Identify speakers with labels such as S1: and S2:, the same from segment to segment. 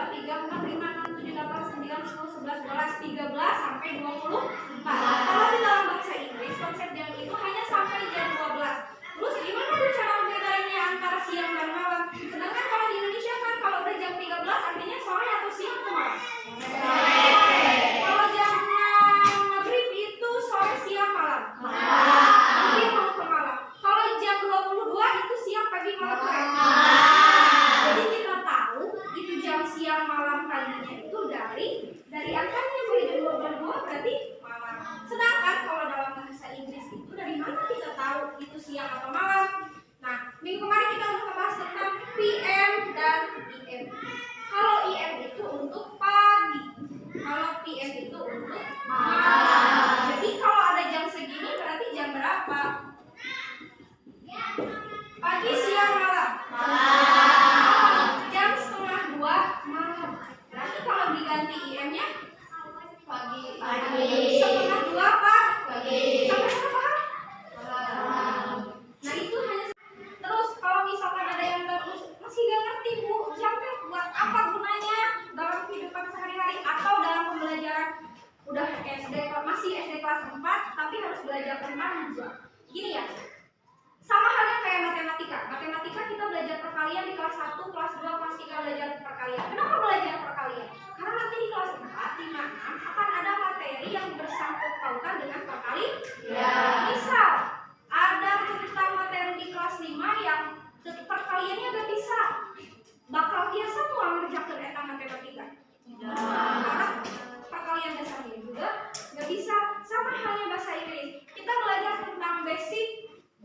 S1: 2, 3, 4, 5, 6, 7, 8, 9, 10, 11, 12, 13 sampai 24. Kalau di dalam bahasa Inggris konsep jam itu hanya sampai jam 12. Terus gimana tuh cara membedainnya antara siang dan malam? Sedangkan kalau di Indonesia kan kalau udah jam 13 artinya sore atau siang atau malam? Kalau jamnya maghrib itu sore, siang, malam. Mungkin mau ke malam. Kalau jam 22 itu siang, pagi, malam, sore. Jadi kita tahu itu jam siang, malam, paginya itu dari angkanya. Kalau jam 22 berarti malam. Sedangkan kalau dalam bahasa Inggris itu dari mana kita tahu itu siang atau malam? Nah, minggu kemarin kita udah membahas tentang PM dan IM. Kalau IM itu untuk pagi, kalau PM itu untuk malam. Jadi kalau ada jam segini berarti jam berapa? Pagi, siang, malam. Jam 1:30 malam. Berarti kalau diganti IM-nya pagi. 1:30 apa? Pagi. Sampai berapa? Nah itu hanya. Terus kalau misalkan ada yang masih gak ngerti Bu, jamnya buat apa gunanya dalam kehidupan sehari-hari atau dalam pembelajaran udah SD, masih SD kelas 4 tapi harus belajar tentang jam. Gini ya, sama halnya kayak matematika. Matematika kita belajar perkalian di kelas 1, kelas 2, kelas 3 belajar perkalian. Kenapa belajar perkalian? Karena nanti di kelas 4, 5, 6 akan ada materi yang bersangkut pautan dengan perkalian. Misal ada tentang materi di kelas 5 yang perkaliannya gak bisa, bakal biasa mau ngerjakan eta matematika. Karena perkalian dasarnya juga gak bisa. Sama halnya bahasa Inggris. Kita belajar tentang basic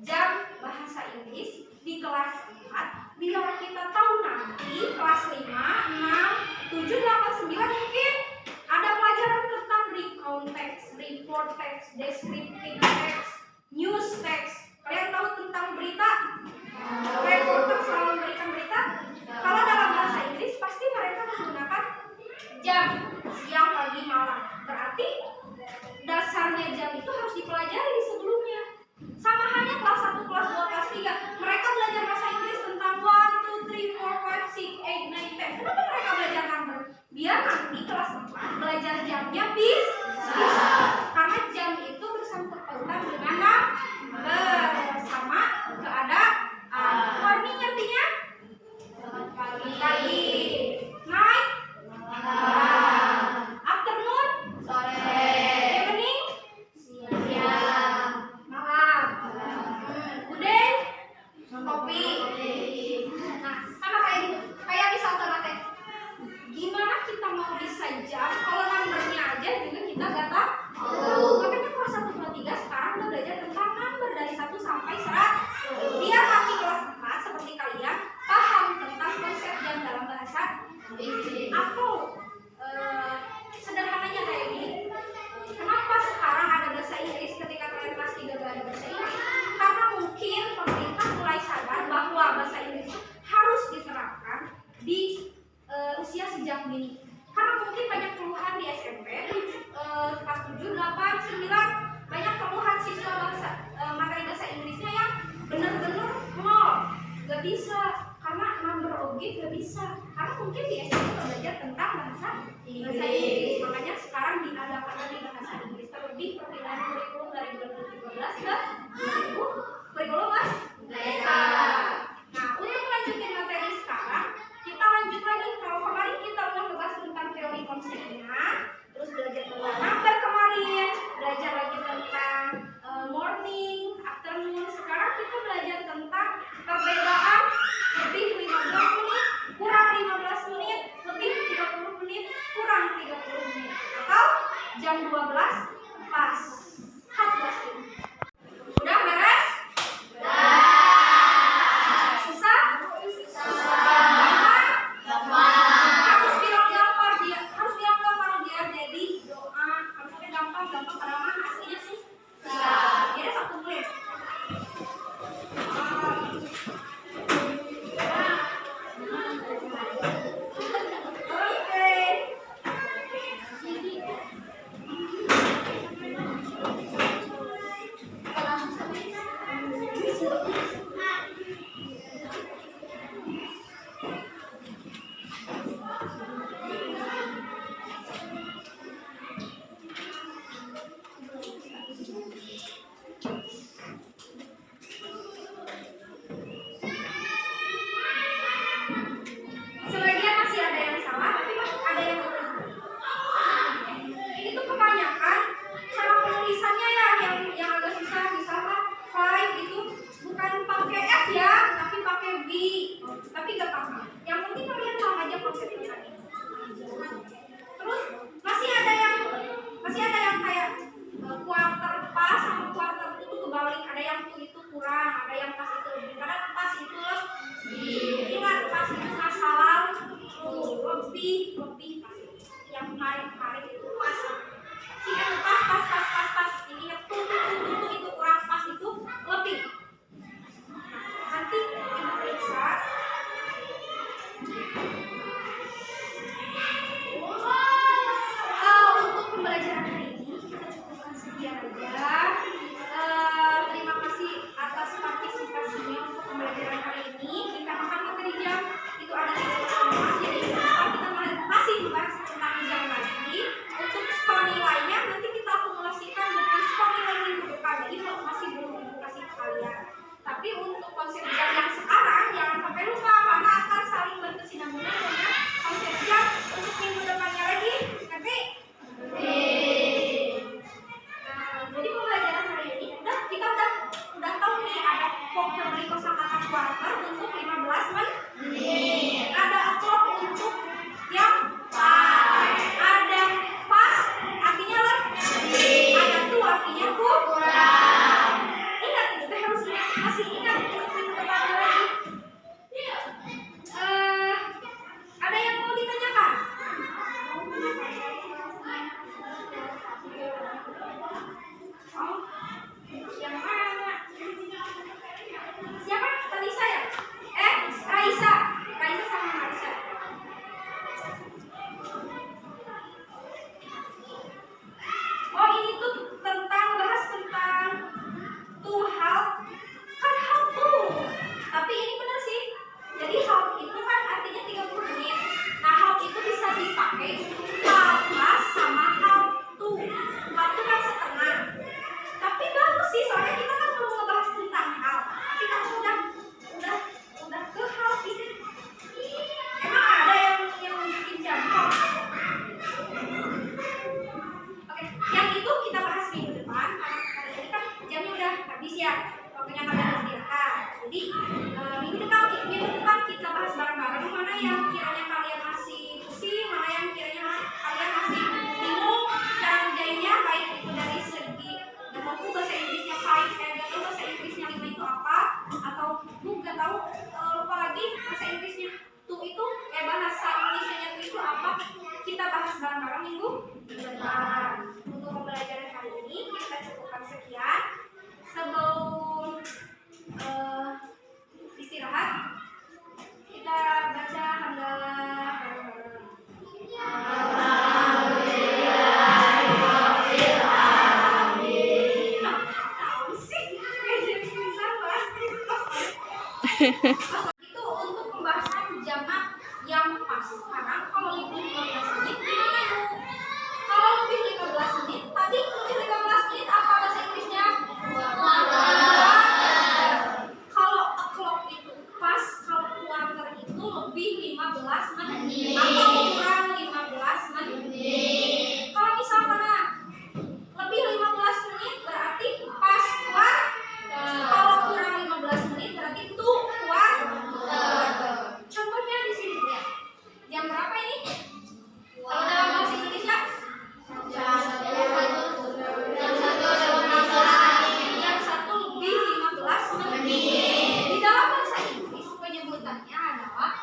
S1: jam bahasa Inggris di kelas 4 biar kita tahu nanti kelas 5, 6, 7, 8, 9 mungkin ada pelajaran tentang recount text, report text, descriptive text, news text. Kalian tahu tentang berita? Reporter selalu memberikan berita. Kalau dalam bahasa Inggris pasti mereka menggunakan jam siang, pagi, malam. Berarti dasarnya jam itu harus dipelajari di sebelumnya. Sama halnya kelas 1, kelas 2, kelas 3. Mereka belajar bahasa Inggris tentang 1, 2, 3, 4, 5, 6, 8, 10. Kenapa mereka belajar number? Biar nanti kelas 4 belajar jamnya bisa. Karena jam itu bersangkut pautan dengan number sama keadaan. Morning artinya pagi. Night afternoon, sore. Evening, siang. Malam. Good day, kopi. Nah, sama kayak gitu. Kayak misal teh. Gimana kita mau bisa jam kalau numbernya aja juga kita gak tahu. Makanya kelas 1, 2, 3 sekarang udah belajar tentang number dari 1 sampai 100. Biar nanti kelas 4 seperti kalian paham tentang konsep jam dalam bahasa Inggris. Atau sederhananya kayak gini. Kenapa sekarang ada bahasa Inggris ketika kalian kelas 3 gak ada bahasa Inggris? Karena mungkin pemerintah mulai sadar bahwa bahasa Inggris harus diterapkan di usia sejak dini. Karena mungkin banyak keluhan di SMP kelas 7, 8, 9 banyak keluhan siswa materi bahasa Inggrisnya yang benar-benar nol, gak bisa karena number objek gak bisa. Karena mungkin di SMP belajar tentang bahasa Inggris. Makanya sekarang diadakan lagi bahasa Inggris, terlebih perpindahan kurikulum dari 2013 ke 2000 kurikulum merdeka. Nah, untuk melanjutkan materi sekarang, kita lanjut lagi. Kalau kemarin kita udah membahas tentang teori konsepnya, terus belajar tentang number kemarin, belajar lagi tentang morning, afternoon. Sekarang kita belajar tentang perbedaan lebih 15 menit, kurang 15 menit, lebih 30 menit, kurang 30 menit, atau jam 12 pas 14 menit. Udah beres? Udah. lebih pas. Yang kemarin itu pas. Singkat pas. Ini ingat tuh itu kurang pas itu lebih. Nanti kita periksa. Untuk pembelajaran hari ini kita cukupkan sekian aja. Terima kasih atas partisipasinya untuk pembelajaran hari ini. Dikarenakan materi jam itu ada di rumah, jadi kita masih membahas tentang jam lagi. Untuk skor nilainya nanti kita akumulasikan dengan skor nilai minggu depan. Jadi masih belum kasih ke kalian. Tapi untuk konsep jam yang sekarang jangan sampai lupa karena akan saling berkesinambungan dengan konsep jam untuk minggu depannya lagi. Nanti. Jadi pembelajaran hari ini kita udah tahu nih ada vocabulary kosakata quarter untuk 15 menit. Ada o'clock untuk yang pas. Ada pas artinya lebih. Ada tuh artinya kurang. Ingat kita harus masih ingat untuk minggu depannya lagi. Ada yang mau ditanyakan? Yang mana? Siapa? Talisa ya? Raisa sama Marisa. Oh ini tuh bahas tentang to help. Kan help tuh. Tapi ini benar sih. Jadi help itu kan artinya 30 menit. Nah help itu bisa dipakai untuk help sama help to. Help itu kan setengah. Tapi bagus sih soalnya kita kan belum ngebahas tentang help. Tapi kamu udah ke help ini. Emang ada yang bikin jam help? Oke, yang itu kita bahas minggu depan karena hari ini kan jamnya udah habis ya. Waktunya kalian istirahat. Jadi minggu depan kita bahas bareng-bareng mana yang kiranya kalian masih pusing, mana yang kiranya kalian masih bingung cara ngerjainnya, baik itu dari segi aku bahasa Inggrisnya 5, gak tahu bahasa Inggrisnya 5 itu apa, atau gak tahu lupa lagi bahasa Inggrisnya 2 itu bahasa Indonesianya 2 itu apa, kita bahas bareng-bareng minggu depan. Untuk pembelajaran hari ini kita cukupkan sekian. Sebelum istirahat kita baca hamdalah bareng-bareng. Itu untuk pembahasan jamak yang pas. Sekarang kalau lebih 15 menit gimana Bu? Kalau lebih 15 menit, tadi lebih 15 menit apa bahasa Inggrisnya? Kalau o'clock itu pas, kalau quarter itu lebih 15 menit atau kurang 15 menit. Kalau misalkan lebih 15 menit berarti pas quarter. Kalau kurang 15 menit berarti itu quarter. Contohnya di sini ya. Jam berapa ini? Kalau dalam bahasa Indonesia? Jam 1 lebih 15 menit. Di dalam bahasa Inggris penyebutannya adalah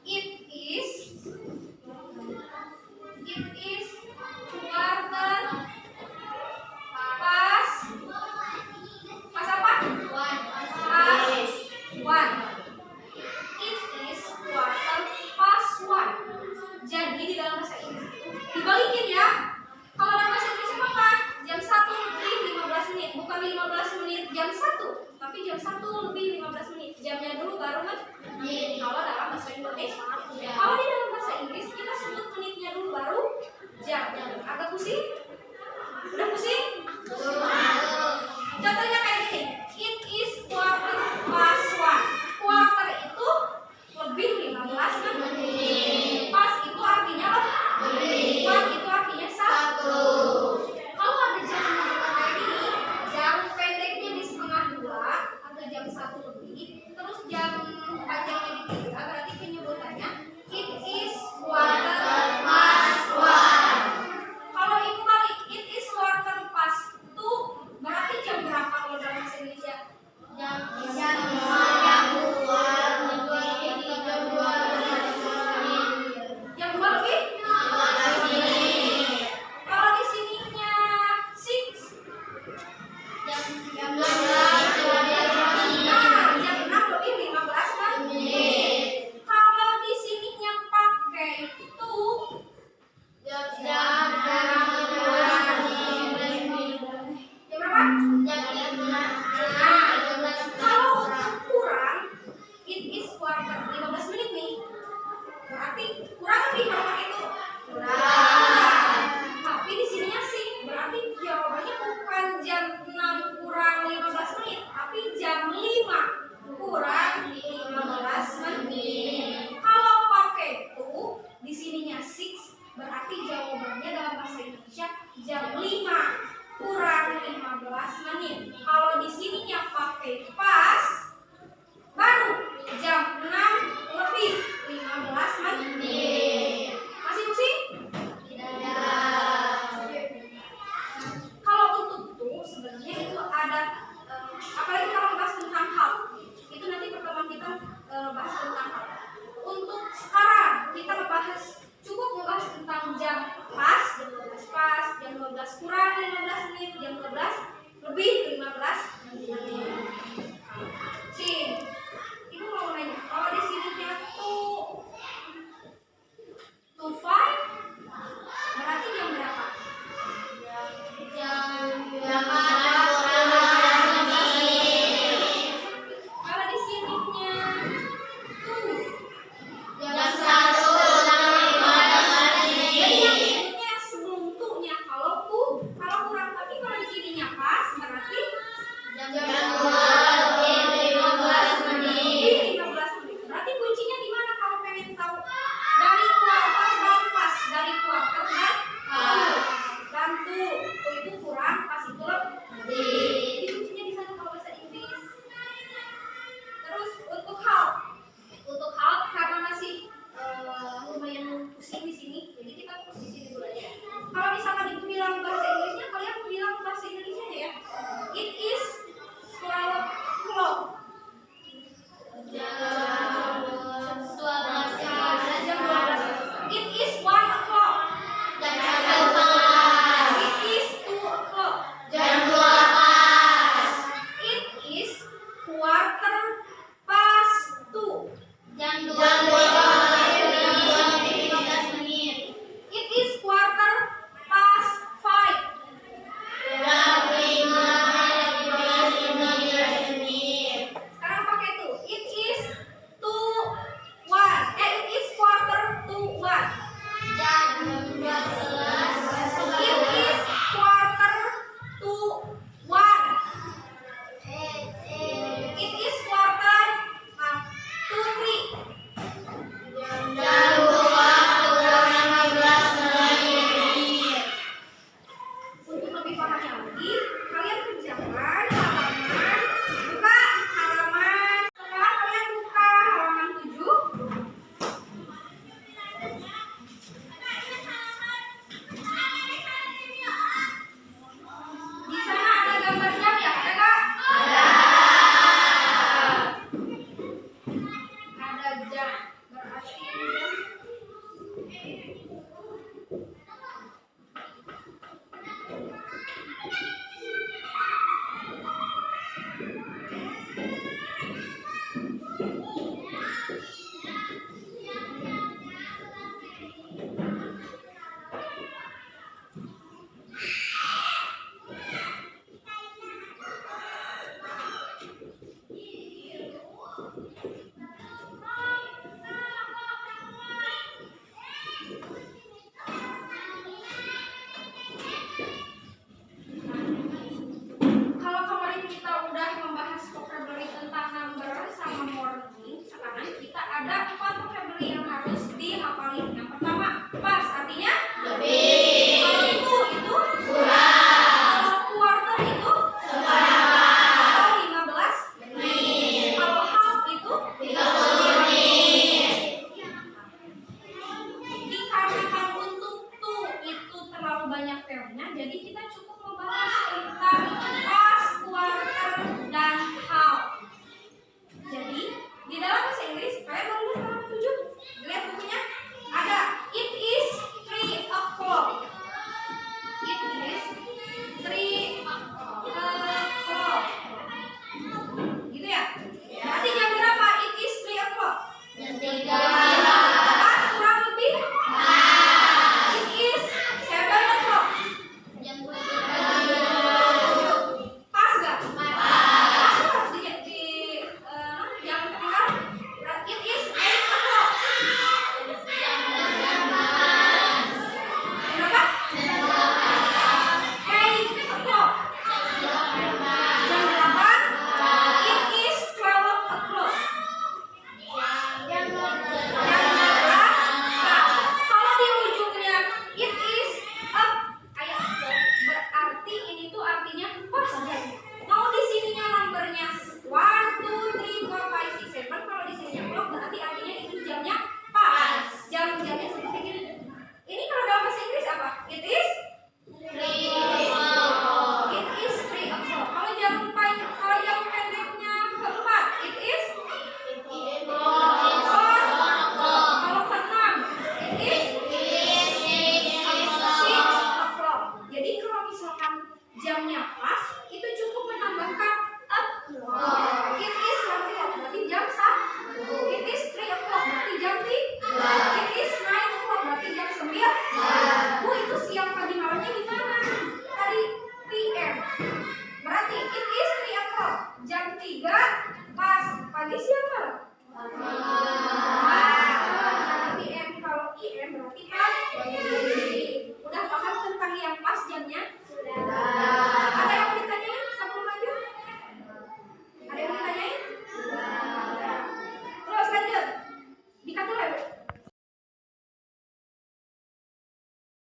S1: it is quarter pas apa? Pas one. It is quarter past one. Jadi di dalam bahasa Inggris itu dibalikin ya. Kalau dalam bahasa Inggris apa? Jam 1 lebih 15 menit. Bukan 15 menit jam 1, tapi jam 1 lebih 15 menit. Jamnya dulu baru menit. Kalau dalam bahasa Indonesia. Kalau di dalam bahasa Inggris kita sebut menitnya dulu baru jam. Agak pusing? Udah pusing? Contohnya kayak gini. It is quarter past one. Quarter itu lebih 15 menit. Pas itu artinya lebih. One itu artinya 1. Kalau ada jam kayak gini, jarum pendeknya di setengah 2 atau jam 1 lebih, quarter dan tuh itu kurang, pas itu lebih. Jadi kuncinya di sana kalau bahasa Inggris. Terus untuk half karena masih lumayan pusing di sini, jadi kita fokus di sini dulu aja. Kalau misalkan ibu bilang bahasa Inggrisnya, kalian bilang bahasa Indonesia aja ya. It is 12 o'clock. Jam 12. It is 1 o'clock. Jam 12. It is 2 o'clock. Jam 12. It is quarter past 2. Jam 12 menit. It is quarter past 5. Jam 5 menit. Sekarang pakai tuh. It is 2:01. It is quarter to 1. Jam 12. It is quarter to 1. It is quarter to 3. Jam 2:15 menit. Untuk lebih pahamnya lagi, kalian kerjakan halaman, buka halaman. Sekarang kalian buka halaman 7. Di sana ada gambar jam ya, ada nggak? Ada jam. Berarti jam. Kalau kemarin kita udah membahas vocabulary tentang number sama morning, sekarang kita ada 4 vocabulary yang harus dihafalin. Yang pertama, pas artinya lebih. Kalau itu kurang. Kalau quarter itu seperempat. Kalau 15 menit. Kalau half itu 30 menit. Dikarenakan untuk tuh itu terlalu banyak termnya, jadi kita cukup membahas tentang pas, quarter, dan half. Jadi di dalam bahasa Inggris, kalian baru lihat halaman 7. Lihat bukunya. Ada it is 3 o'clock. It is 3 o'clock. Gitu ya? Berarti jam berapa? It is 3 o'clock. Jam 3. Pas kurang lebih? It is 7 o'clock. Jam 7. Pas gak? Pas harus jangan ketinggalan. It is 8 o'clock. Berapa? 8 o'clock. Jam 8. It is 12 o'clock. Jam 12. Kalau di ujungnya it is up, kayak berarti ini tuh artinya pas jam. Mau di sininya numbernya 1, 2, 3, 4, 5, 6, 7. Kalau di sininya clock berarti artinya itu jamnya pas. Jam-jamnya seperti ini. Ini kalau dalam bahasa Inggris apa? It is 3 o'clock. It is 3 o'clock. Kalau jam pendeknya keempat, it is 4 o'clock. Kalau keenam, it is 6 o'clock. Jadi kalau misalkan jamnya pas, itu cukup menambahkan o'clock. It is 1 o'clock berarti jam 1. It is 3 o'clock berarti jam 3. It is 9 o'clock berarti jam 9. Bu, itu siang pagi malamnya gimana? Tadi PM. Berarti it is 3 o'clock. Jam 3 pas. Pagi siang malam? Jam PM. Kalau IM berarti pagi. Udah paham tentang yang pas jamnya?